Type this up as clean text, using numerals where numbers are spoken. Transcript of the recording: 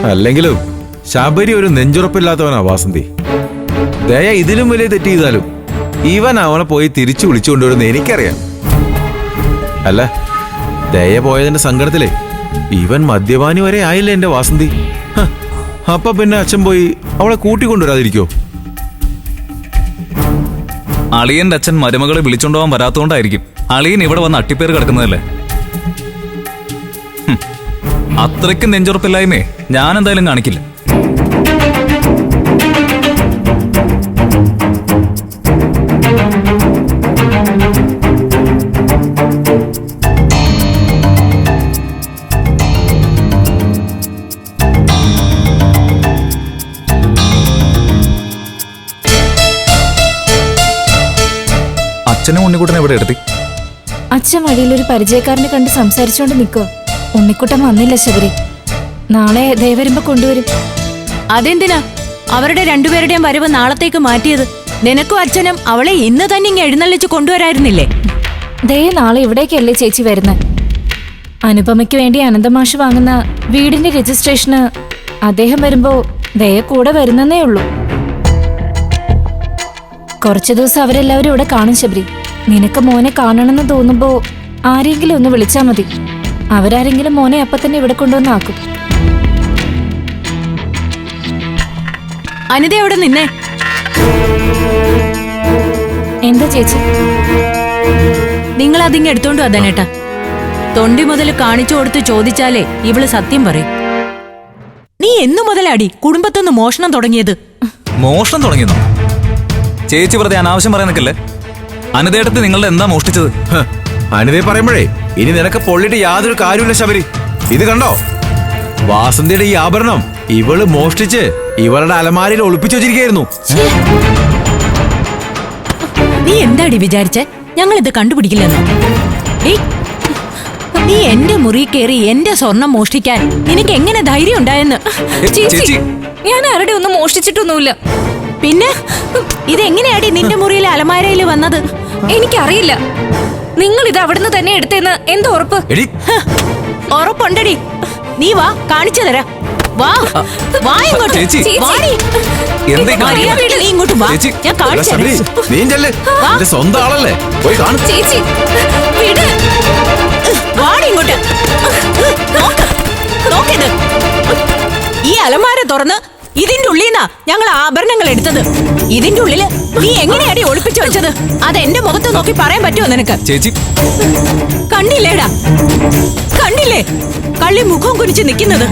അല്ലെങ്കിലും ശബരി ഒരു നെഞ്ചുറപ്പില്ലാത്തവനാ വാസന്തി. ദയ ഇതിലും വലിയ തെറ്റ് ചെയ്താലും ഇവൻ അവനെ പോയി തിരിച്ചു വിളിച്ചുകൊണ്ടുവരുന്ന എനിക്കറിയാം. അല്ല, ദയ പോയതിന്റെ സങ്കടത്തിലേ ഇവൻ മദ്യപാനി വരെ ആയില്ലേ എന്റെ വാസന്തി. അപ്പൊ പിന്നെ അച്ഛൻ പോയി അവളെ കൂട്ടിക്കൊണ്ടുവരാതിരിക്കോ? അളിയന്റെ അച്ഛൻ മരുമകളെ വിളിച്ചോണ്ടുപോകാൻ വരാത്തോണ്ടായിരിക്കും അളിയൻ ഇവിടെ വന്ന് അട്ടിപ്പേര് കിടക്കുന്നതല്ലേ. അത്രയ്ക്ക് നെഞ്ചുറപ്പില്ലായ്മേ ഞാൻ എന്തായാലും കാണിക്കില്ല. അച്ഛനും ഉണ്ണിക്കുട്ടനെ എവിടെ എടുത്തി? അച്ഛൻ വഴിയിൽ ഒരു പരിചയക്കാരനെ കണ്ട് സംസാരിച്ചോണ്ട് നിൽക്കോ. ഉണ്ണിക്കുട്ടൻ വന്നില്ല ശബരി. നാളെ ദേ വരുമ്പോ കൊണ്ടുവരും. അതെന്തിനാ അവരുടെ രണ്ടുപേരുടെയും വരവ് നാളത്തേക്ക് മാറ്റിയത്? നിനക്കും അച്ഛനും അവളെ ഇന്ന് തന്നെ ഇങ്ങ് എഴുന്നള്ളിച്ച് കൊണ്ടുവരായിരുന്നില്ലേ? ദേ നാളെ ഇവിടേക്കല്ലേ ചേച്ചി വരുന്നത്. അനുപമയ്ക്ക് വേണ്ടി അനന്തമാഷ് വാങ്ങുന്ന വീടിന്റെ രജിസ്ട്രേഷന് അദ്ദേഹം വരുമ്പോ ദയ കൂടെ വരുന്നേ ഉള്ളൂ. കുറച്ചു ദിവസം അവരെല്ലാവരും ഇവിടെ കാണും ശബരി. നിനക്ക് മോനെ കാണണമെന്ന് തോന്നുമ്പോ ആരെങ്കിലും ഒന്ന് വിളിച്ചാ മതി. അവരാരെങ്കിലും മോനെ അപ്പൊ തന്നെ ഇവിടെ കൊണ്ടുവന്നാക്കും. അനിത എവിടെ നിന്നേ? എന്താ ചേച്ചി? നിങ്ങൾ അതിങ്ങ് എടുത്തോണ്ട് വന്നേട്ടാ. തൊണ്ടി മുതൽ കാണിച്ചു കൊടുത്ത് ചോദിച്ചാലേ ഇവള് സത്യം പറയും. നീ എന്നു മുതലാടി കുടുംബത്തൊന്ന് മോഷണം തുടങ്ങിയത്? മോഷണം തുടങ്ങിയെന്നോ? ചേച്ചി വെറുതെ അനാവശ്യം പറയാൻ നിൽക്കല്ലേ. അനിതേടത്ത് നിങ്ങളുടെ എന്താ മോഷ്ടിച്ചത്? അനിതയെ പറയുമ്പോഴേ ഇനി നിനക്ക് പൊള്ളിട്ട് യാതൊരു കാര്യമില്ല ശബരി. ഇത് കണ്ടോ, വാസന്തിയുടെ ഈ ആഭരണം ഇവള് മോഷ്ടിച്ച് ഇവളുടെ അലമാരയിൽ ഒളിപ്പിച്ചു വെച്ചിരിക്കുന്നു. നീ എന്താടി വിചാരിച്ചേ ഞങ്ങൾ ഇത് കണ്ടുപിടിക്കില്ലെന്നോ? നീ എന്റെ മുറി കയറി എന്റെ സ്വർണം മോഷ്ടിക്കാൻ നിനക്ക് എങ്ങനെ ധൈര്യം ഉണ്ടായെന്ന്? ചേച്ചി, ഞാൻ ആരുടെ ഒന്നും മോഷ്ടിച്ചിട്ടൊന്നുമില്ല. പിന്നെ ഇതെങ്ങനെയാടി നിന്റെ മുറിയിലെ അലമാരയിൽ വന്നത്? എനിക്കറിയില്ല. നിങ്ങൾ ഇത് അവിടുന്ന് തന്നെ എടുത്തെന്ന് എന്താ ഉറപ്പ്? ഉറപ്പുണ്ടടി. നീ വാ, കാണിച്ചു തരാം. വാ വാ ഇങ്ങോട്ട്. വാടി. മര്യാദയോടെ നീ ഇങ്ങോട്ട് വാ, ഞാൻ കാണിച്ചു തരാം. സ്വന്തം ആളല്ലേ, പോയി കാണും. ചേച്ചി വിട്. വാടി ഇങ്ങോട്ട്. നോക്കിത്, ഈ അലമാര തുറന്ന് ഇതിന്റെ ഉള്ളിന്നാ ഞങ്ങൾ ആഭരണങ്ങൾ എടുത്തത്. ഇതിന്റെ ഉള്ളില് നീ എങ്ങനെയാടി ഒളിപ്പിച്ചു വെച്ചത്? അത് എന്റെ മുഖത്ത് നോക്കി പറയാൻ പറ്റുമോ നിനക്ക്? ചേച്ചി കണ്ടില്ലേടാ, കണ്ടില്ലേ കള്ളി മുഖം കുനിച്ച് നിൽക്കുന്നത്?